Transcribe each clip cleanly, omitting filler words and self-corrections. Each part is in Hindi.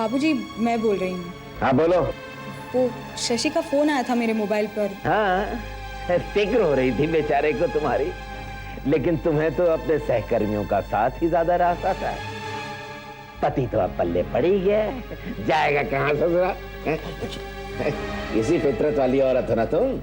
बाबूजी, मैं बोल रही हूँ। हाँ बोलो। वो शशि का फोन आया था मेरे मोबाइल पर। हाँ, फिक्र हो रही थी बेचारे को तुम्हारी, लेकिन तुम्हें तो अपने सहकर्मियों का साथ ही ज्यादा रास्ता था। पति तो अब पल्ले पड़ ही गया, जाएगा कहाँ ससुरा। इसी फितरत वाली औरत हो ना तुम।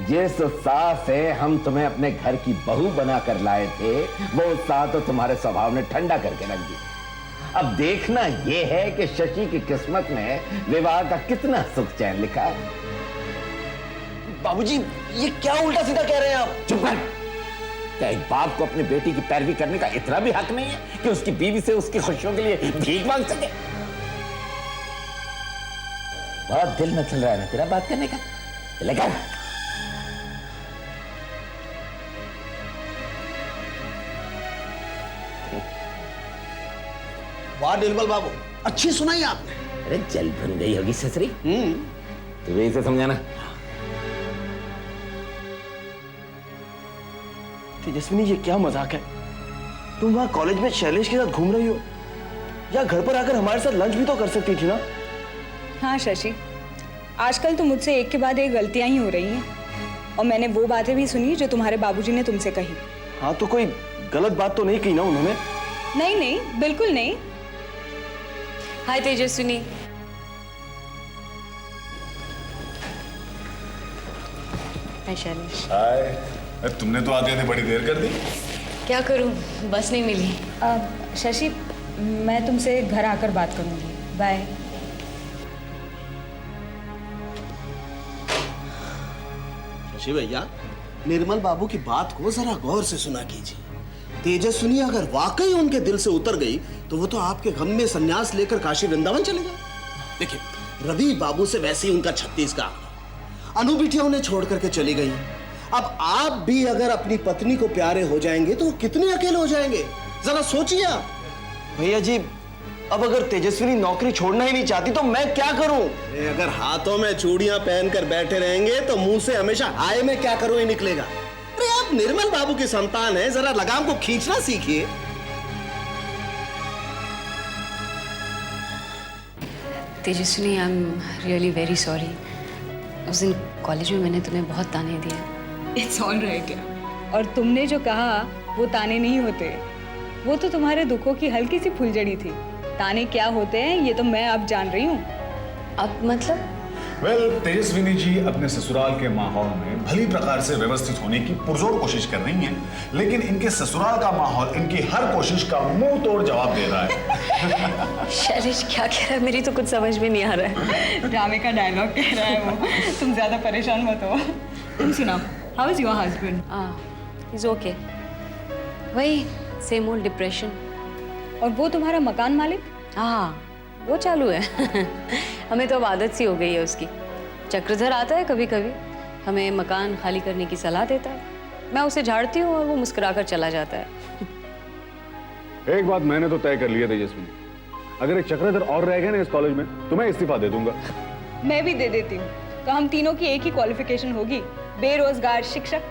जिस उत्साह से हम तुम्हें अपने घर की बहू बनाकर लाए थे, वो उत्साह तो तुम्हारे स्वभाव ने ठंडा करके रख दिया। अब देखना यह है कि शशि की किस्मत में विवाह का कितना सुख चैन लिखा है। बाबूजी, ये क्या उल्टा सीधा कह रहे हैं आप? चुप कर। क्या एक बाप को अपनी बेटी की पैरवी करने का इतना भी हक नहीं है कि उसकी बीवी से उसकी खुशियों के लिए भीख मांग सके? बहुत दिल में चल रहा है ना तेरा बात करने का, लेकिन वाह निर्मल बाबू, अच्छी सुनाई आपने। अरे जल बन गई होगी ससुरी। तू भी इसे समझाना। तेजस्विनी, ये क्या मजाक है? तुम वहां कॉलेज में शैलेश के साथ घूम रही हो, या घर पर आकर हमारे साथ लंच भी तो कर सकती थी ना? हाँ शशि, आजकल तो मुझसे एक के बाद एक गलतियां ही हो रही हैं, और मैंने वो बातें भी सुनी जो तुम्हारे बाबूजी ने तुमसे कही। हाँ, तो कोई गलत बात तो नहीं की ना उन्होंने? नहीं नहीं, बिल्कुल नहीं। हाय तेजस्विनी। हाय शैलेश। हाय। तुमने तो आते आते बड़ी देर कर दी। क्या करूं, बस नहीं मिली। शशि, मैं तुमसे घर आकर बात करूंगी। बाय। शशि भैया, निर्मल बाबू की बात को जरा गौर से सुना कीजिए। तेजस्विनी अगर वाकई उनके दिल से उतर गई तो वो तो आपके गम में संन्यास लेकर काशी वृंदावन चले जाए। देखिए, रवि बाबू से वैसे ही उनका 36 का आंकड़ा। अनु बिटिया उन्हें छोड़ करके चली गई। अब आप भी अगर अपनी पत्नी को प्यारे हो जाएंगे तो वो कितने अकेले हो जाएंगे, जरा सोचिए आप। भैया जी, अब अगर तेजस्विनी नौकरी छोड़ना ही नहीं चाहती तो मैं क्या करूं? अगर हाथों में चूड़ियां पहनकर बैठे रहेंगे तो मुंह से हमेशा हाय मैं क्या करूं ही निकलेगा। अरे आप निर्मल बाबू की संतान है, जरा लगाम को खींचना सीखिए। Tejaswini, I am really very sorry. उस दिन कॉलेज में मैंने तुम्हें बहुत ताने दिए। इट्स ऑल राइट यार। और तुमने जो कहा वो ताने नहीं होते, वो तो तुम्हारे दुखों की हल्की सी फुलझड़ी थी। ताने क्या होते हैं ये तो मैं अब जान रही हूँ। अब मतलब? वेल, तेजस्विनी जी अपने ससुराल के माहौल में भली प्रकार से व्यवस्थित होने की पुरजोर कोशिश कर रही हैं, लेकिन इनके ससुराल का माहौल इनकी हर कोशिश का मुंह तोड़ जवाब दे रहा है। शैलेश क्या कह रहा है, मेरी तो कुछ समझ में नहीं आ रहा है। ड्रामे का डायलॉग कह रहा है वो। तुम ज्यादा परेशान मत हो। तुम सुनाओ, how is your husband? Is okay, वही सेम ओल्ड डिप्रेशन। और वो तुम्हारा मकान मालिक? हाँ, वो चालू है। हमें तो अब आदत सी हो गई है उसकी। चक्रधर आता है कभी कभी, हमें मकान खाली करने की सलाह देता है। मैं उसे झाड़ती हूँ और वो मुस्कुराकर चला जाता है। एक बात मैंने तो तय कर लिया तेजस्विनी, अगर एक चक्रधर और रह गए ना इस कॉलेज में तो मैं इस्तीफा दे दूंगा। मैं भी दे देती हूँ, तो हम तीनों की एक ही क्वालिफिकेशन होगी, बेरोजगार शिक्षक।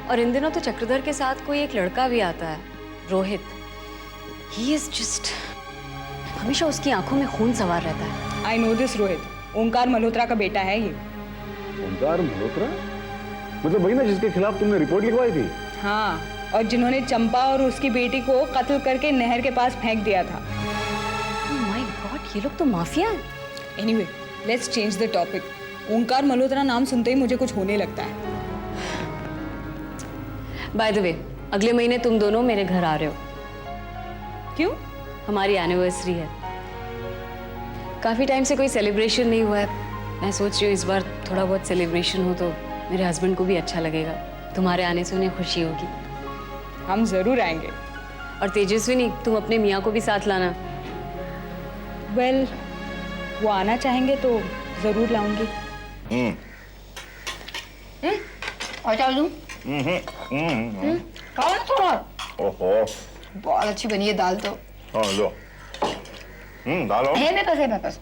और इन दिनों तो चक्रधर के साथ कोई एक लड़का भी आता है, रोहित। ही इज जस्ट, हमेशा उसकी आंखों में खून सवार रहता है। आई नो दिस रोहित, ओंकार मल्होत्रा का बेटा है ये। ओंकार मल्होत्रा? मतलब वही ना जिसके खिलाफ तुमने रिपोर्ट लिखवाई थी? हाँ, और जिन्होंने चंपा और उसकी बेटी को कत्ल करके नहर के पास फेंक दिया था। माय गॉड, ये लोग तो माफिया हैं। Anyway, let's change the topic. Omkar Malhotra नाम सुनते ही मुझे कुछ होने लगता है। बाय द वे, अगले महीने तुम दोनों मेरे घर आ रहे हो। क्यों? हमारी एनिवर्सरी है। काफी टाइम से कोई सेलिब्रेशन नहीं हुआ है। मैं सोच रही हूँ इस बार थोड़ा बहुत सेलिब्रेशन हो तो मेरे हस्बैंड को भी अच्छा लगेगा। तुम्हारे आने से उन्हें खुशी होगी। हम जरूर आएंगे। और तेजस्विनी, तुम अपने मियाँ को भी साथ लाना। वेल, वो आना चाहेंगे तो जरूर लाऊंगी। और चावल दूं? खाओ ना थोड़ा। ओहो, बहुत अच्छी बनी है दाल तो। हाँ लो। दाल हो? है मेरे पास।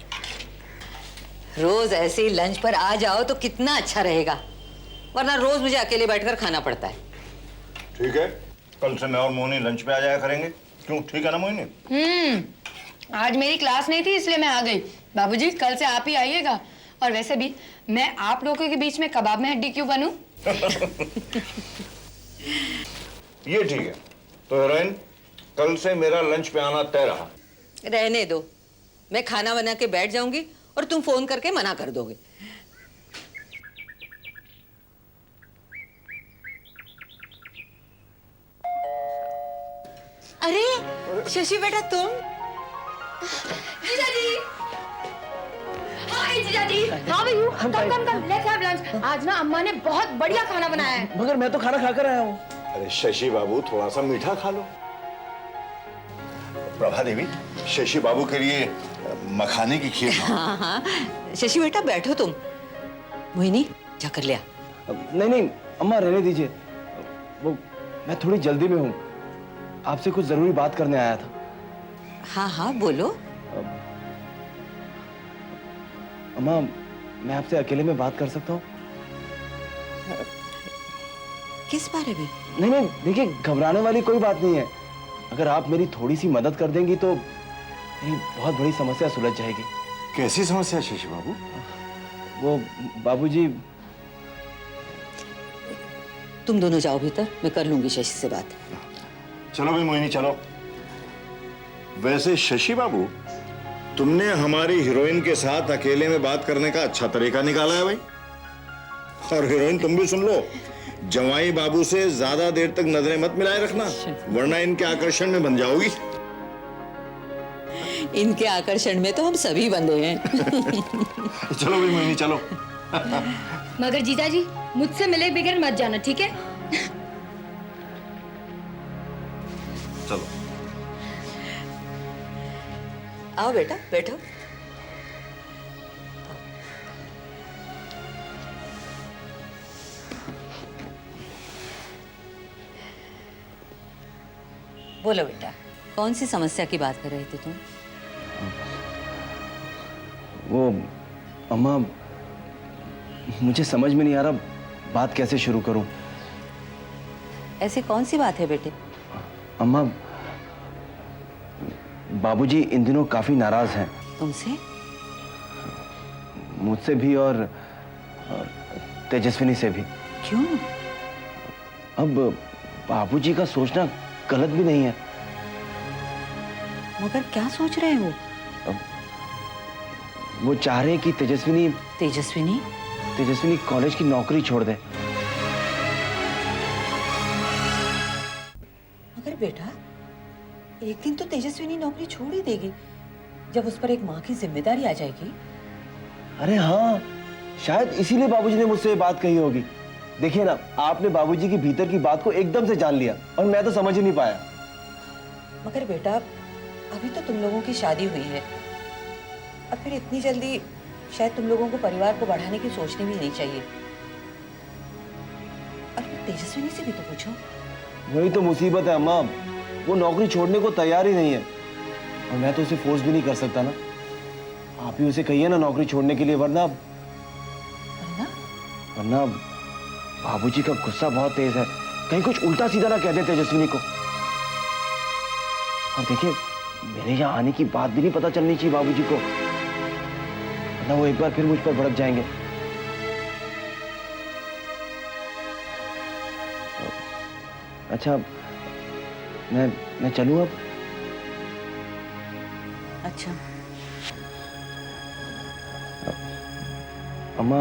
रोज ऐसे ही लंच पर आ जाओ तो कितना अच्छा रहेगा, वरना रोज मुझे अकेले बैठकर खाना पड़ता है। ठीक है, कल से मैं और मोनी लंच पे आ जाया करेंगे। क्यों, ठीक है ना मोहिनी? आज मेरी क्लास नहीं थी इसलिए मैं आ गई। बाबूजी कल से आप ही आइएगा। और वैसे भी मैं आप लोगों के बीच में कबाब में हड्डी क्यों बनूं? ये ठीक है। तो हीरोइन, कल से मेरा लंच पे आना तय रहा। रहने दो, मैं खाना बना के बैठ जाऊंगी और तुम फोन करके मना कर दोगे। अरे शशि बेटा, तुम? जीजाजी, हाय जीजाजी, how are you? Come let's have lunch. आज ना अम्मा ने बहुत बढ़िया खाना बनाया है। मगर मैं तो खाना खाकर आया हूँ। अरे शशि बाबू, थोड़ा सा मीठा खा लो। प्रभा देवी, शशि बाबू के लिए मखाने की खीर। हाँ हाँ, शशि बेटा बैठो तुम। मोहिनी जा कर लिया। नहीं अम्मा, रहने दीजिए। वो मैं थोड़ी जल्दी में हूँ, आपसे कुछ जरूरी बात करने आया था। हाँ हाँ बोलो। अम्मा, मैं आपसे अकेले में बात कर सकता हूँ? किस बारे में? नहीं, देखिए घबराने वाली कोई बात नहीं है। अगर आप मेरी थोड़ी सी मदद कर देंगी तो मेरी बहुत बड़ी समस्या सुलझ जाएगी। कैसी समस्या शशि बाबू? वो बाबूजी। तुम दोनों जाओ भीतर, मैं कर लूंगी शशि से बात। चलो भाई मोहिनी, चलो। वैसे शशि बाबू, तुमने हमारी हीरोइन के साथ अकेले में बात करने का अच्छा तरीका निकाला है भाई। और हीरोइन तुम भी सुन लो, जवाई बाबू से ज्यादा देर तक नजरें मत मिलाए रखना, वरना इनके आकर्षण में बन जाओगी। इनके आकर्षण में तो हम सभी बंधे हैं। चलो भाई मोहिनी, चलो। मगर जीजाजी मुझसे मिले बगैर मत जाना, ठीक है? चलो। आओ बेटा, बैठो। बोलो बेटा, कौन सी समस्या की बात कर रहे थे तुम? वो अम्मा, मुझे समझ में नहीं आ रहा बात कैसे शुरू करूं। ऐसी कौन सी बात है बेटे? अम्मा, बाबूजी इन दिनों काफी नाराज हैं। तुमसे? मुझसे भी और तेजस्विनी से भी। क्यों? अब बाबूजी का सोचना गलत भी नहीं है। मगर क्या सोच रहे हैं वो? वो चाह रहे हैं कि तेजस्विनी कॉलेज की नौकरी छोड़ दे। मगर बेटा, एक दिन तो तेजस्विनी नौकरी छोड़ ही देगी, जब उस पर एक माँ की जिम्मेदारी आ जाएगी। अरे हाँ, शायद इसीलिए बाबूजी ने मुझसे ये बात कही होगी। देखिए ना, आपने बाबूजी की भीतर की बात को एकदम से जान लिया और मैं तो समझ ही नहीं पाया। मगर बेटा, अभी तो तुम लोगों की शादी हुई है, और फिर इतनी जल्दी शायद तुम लोगों को परिवार को बढ़ाने की सोचनी भी नहीं चाहिए। और फिर तेजस्विनी से भी तो पूछो। वही तो मुसीबत है अम्मा, वो नौकरी छोड़ने को तैयार ही नहीं है और मैं तो उसे फोर्स भी नहीं कर सकता ना। आप ही उसे कहिए ना नौकरी छोड़ने के लिए, वरना बाबूजी का गुस्सा बहुत तेज है। कहीं कुछ उल्टा सीधा ना कह दे तेजस्विनी को। और देखिए, मेरे यहाँ आने की बात भी नहीं पता चलनी चाहिए बाबूजी को, वरना वो एक बार फिर मुझ पर भड़क जाएंगे। अच्छा, मैं चलूं अब? अच्छा। अम्मा,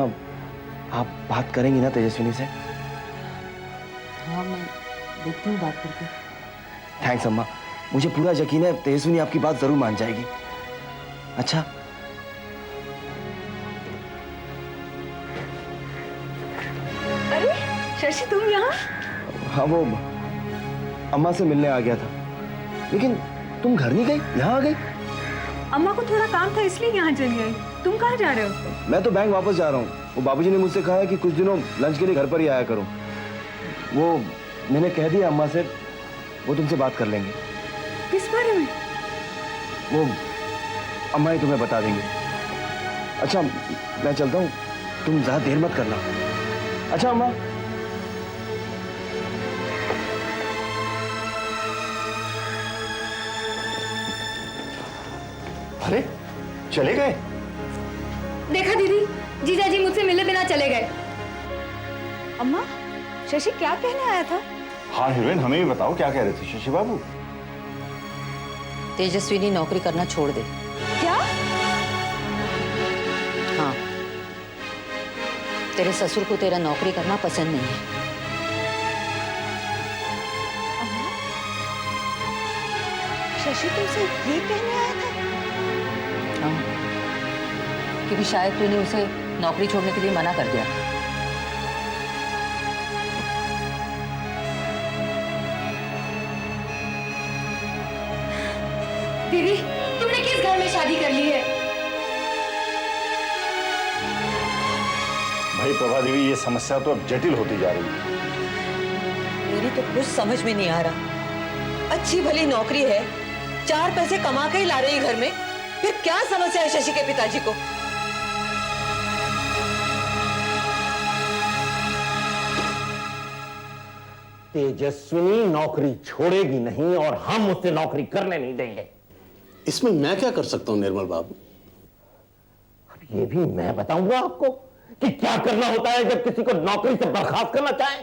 आप बात करेंगी ना तेजस्विनी से? हाँ, मैं देखती हूँ बात करके। थैंक्स अम्मा, मुझे पूरा यकीन है तेजस्विनी आपकी बात जरूर मान जाएगी। अच्छा, अरे शशि, तुम यहाँ? हाँ, वो अम्मा से मिलने आ गया था। लेकिन तुम घर नहीं गई, यहाँ आ गई? अम्मा को थोड़ा काम था इसलिए यहाँ चली आई। तुम कहाँ जा रहे हो? मैं तो बैंक वापस जा रहा हूँ। वो बाबूजी ने मुझसे कहा है कि कुछ दिनों लंच के लिए घर पर ही आया करो। वो मैंने कह दिया अम्मा से, वो तुमसे बात कर लेंगे। किस बारे में? वो अम्मा ही तुम्हें बता देंगे। अच्छा, मैं चलता हूँ, तुम ज्यादा देर मत करना। अच्छा अम्मा। अरे चले गए? देखा दीदी, जीजाजी मुझसे मिले बिना चले गए। अम्मा, शशि क्या कहने आया था? हाँ हीरोइन, हमें भी बताओ क्या कह रहे थे शशि बाबू? तेजस्विनी नौकरी करना छोड़ दे। क्या? हाँ, तेरे ससुर को तेरा नौकरी करना पसंद नहीं है। शशि तुमसे ये कहने आया था? हाँ, क्योंकि शायद तूने उसे नौकरी छोड़ने के लिए मना कर दिया। दीदी, तुमने किस घर में शादी कर ली है? भाई प्रभा देवी, ये समस्या तो अब जटिल होती जा रही है। मेरी तो कुछ समझ में नहीं आ रहा। अच्छी भली नौकरी है, 4 पैसे कमा के ही ला रही है घर में, फिर क्या समस्या है शशि के पिताजी को? तेजस्विनी नौकरी छोड़ेगी नहीं और हम उससे नौकरी करने नहीं देंगे। इसमें मैं क्या कर सकता हूं निर्मल बाबू? अब ये भी मैं बताऊंगा आपको कि क्या करना होता है जब किसी को नौकरी से बर्खास्त करना चाहे।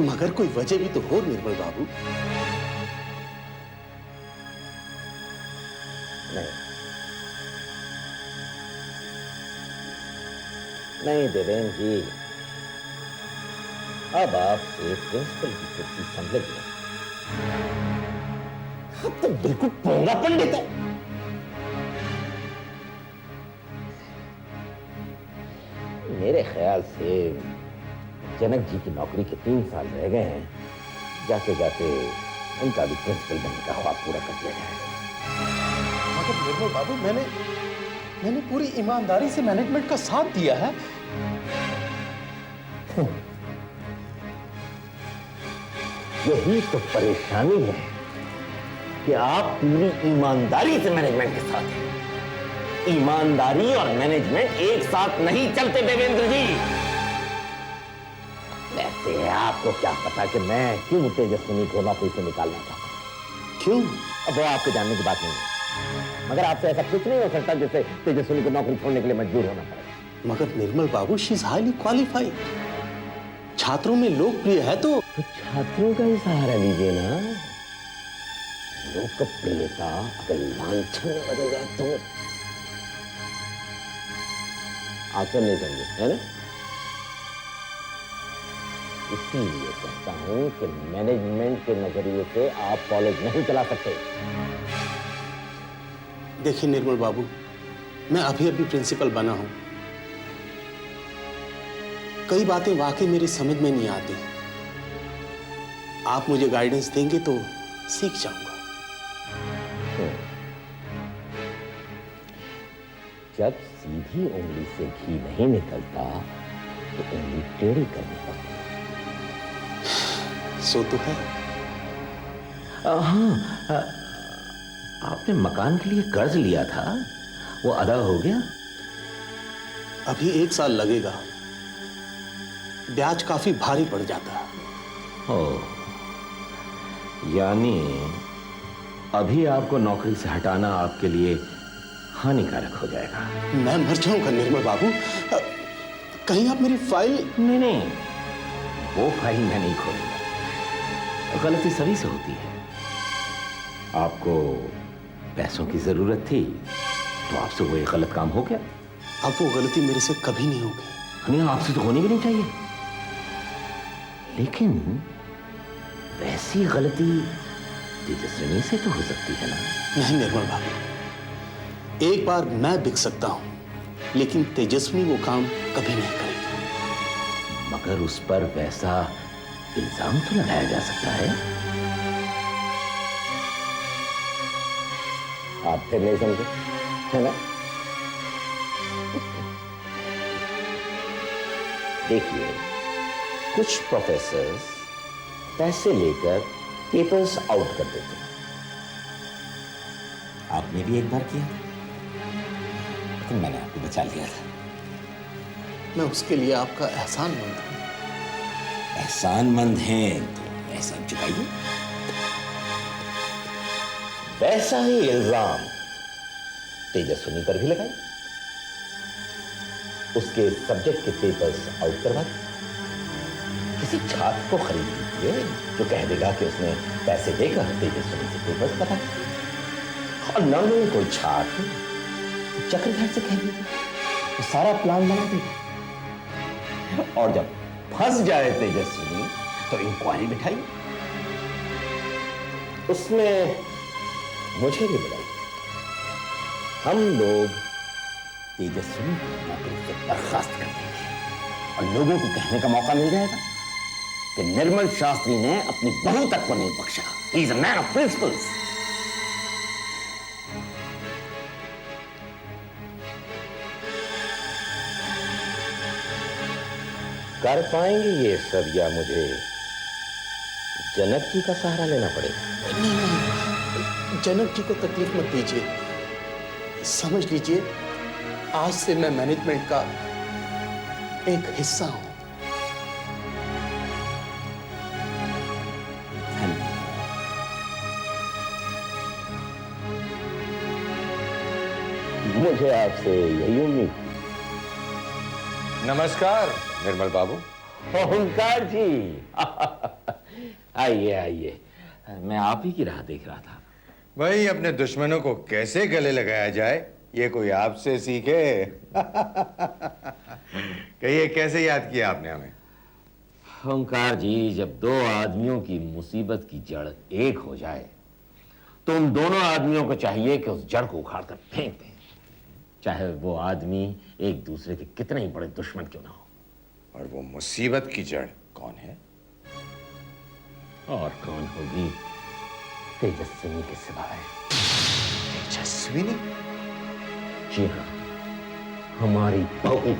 मगर कोई वजह भी तो हो निर्मल बाबू। नहीं देवेंद्र जी, अब आपसे प्रिंसिपल की कुर्सी संभल गई। अब तो बिल्कुल पोंगा पंडित है। मेरे ख्याल से जनक जी की नौकरी के 3 साल रह गए हैं, जाते जाते उनका भी प्रिंसिपल बनने का ख्वाब पूरा कर दिया जाएगा। मगर निर्मल बाबू, मैंने पूरी ईमानदारी से मैनेजमेंट का साथ दिया है। यही तो परेशानी है कि आप पूरी ईमानदारी से मैनेजमेंट के साथ हैं। ईमानदारी और मैनेजमेंट एक साथ नहीं चलते देवेंद्र जी। वैसे आपको क्या पता कि मैं क्यों तेजस्विनी को नौकरी से निकालना चाहता हूं? क्यों? अब वो आपके जानने की बात नहीं है, मगर आपसे ऐसा कुछ नहीं हो सकता जिससे तेजस्विनी को नौकरी छोड़ने के लिए मजबूर होना पड़े। मगर निर्मल बाबू, शी इज हाईली क्वालिफाइड, छात्रों में लोकप्रिय है। तो छात्रों का ही सहारा लीजिए ना। लोकप्रियता अगर लांछन में बदल जाए तो आप तो नहीं समझे, है ना? इसीलिए कहता हूं कि मैनेजमेंट के नजरिए से आप कॉलेज नहीं चला सकते। देखिए निर्मल बाबू, मैं अभी प्रिंसिपल बना हूं। कई बातें वाकई मेरी समझ में नहीं आती। आप मुझे गाइडेंस देंगे तो सीख जाऊंगा। जब सीधी उंगली से घी नहीं निकलता तो उंगली टेढ़ी करनी पड़ती है। सो तो है। हाँ, आपने मकान के लिए कर्ज लिया था, वो अदा हो गया? अभी 1 साल लगेगा। ब्याज काफी भारी पड़ जाता है। ओह, यानी अभी आपको नौकरी से हटाना आपके लिए हानिकारक हो जाएगा। मैं मर जाऊंगा निर्मल बाबू। कहीं आप मेरी फाइल... नहीं, वो फाइल मैं नहीं खोलूंगा। गलती सभी से होती है। आपको पैसों की जरूरत थी तो आपसे वो एक गलत काम हो गया। अब वो गलती मेरे से कभी नहीं होगी। नहीं, आपसे तो होनी भी नहीं चाहिए। लेकिन वैसी गलती तेजस्विनी से तो हो सकती है ना? नहीं निर्मल बाबू, एक बार मैं बिक सकता हूं, लेकिन तेजस्विनी वो काम कभी नहीं करेगी। मगर उस पर वैसा इल्जाम तो लगाया जा सकता है। आप फिर नहीं समझे, है ना? देखिए, कुछ प्रोफेसर्स पैसे लेकर पेपर्स आउट कर देते हैं। आपने भी एक बार किया था, लेकिन मैंने आपको बचा लिया था। मैं उसके लिए आपका एहसानमंद हूं। एहसानमंद हैं तो एहसान चुकाइए। वैसा ही इल्जाम तेजस्विनी पर भी लगाई, उसके सब्जेक्ट के पेपर्स आउट करवा दिए। किसी छात्र को खरीद लीजिए जो कह देगा कि उसने पैसे देकर तेजस्विनी से पेपर्स पता, और न मिले कोई छात्र तो चक्रधर से कह दीजिए, तो सारा प्लान बना देगा। और जब फंस जाए तेजस्विनी तो इंक्वायरी बिठाई, उसमें मुझे भी बुलाई। हम लोग तेजस्विनी को नौकरी से बर्खास्त कर देंगे और लोगों को कहने का मौका मिल जाएगा कि निर्मल शास्त्री ने अपनी बहू तक को नहीं बख्शा। He is a man of principles. कर पाएंगे ये सब या मुझे जनक जी का सहारा लेना पड़ेगा? नहीं, जनक जी को तकलीफ मत दीजिए। समझ लीजिए आज से मैं मैनेजमेंट का एक हिस्सा हूं। मुझे आपसे यही उम्मीद थी। नमस्कार निर्मल बाबू। ओंकार जी आइए आइए, मैं आप ही की राह देख रहा था। वही अपने दुश्मनों को कैसे गले लगाया जाए ये कोई आपसे सीखे। कहिए कैसे याद किया आपने हमें? ओंकार जी, जब दो आदमियों की मुसीबत की जड़ एक हो जाए तो उन दोनों आदमियों को चाहिए कि उस जड़ को उखाड़ कर फेंक दें, चाहे वो आदमी एक दूसरे के कितने ही बड़े दुश्मन क्यों ना हो। और वो मुसीबत की जड़ कौन है? और कौन होगी तेजस्विनी के सिवाय। तेजस्विनी? जी हाँ, हमारी बहू।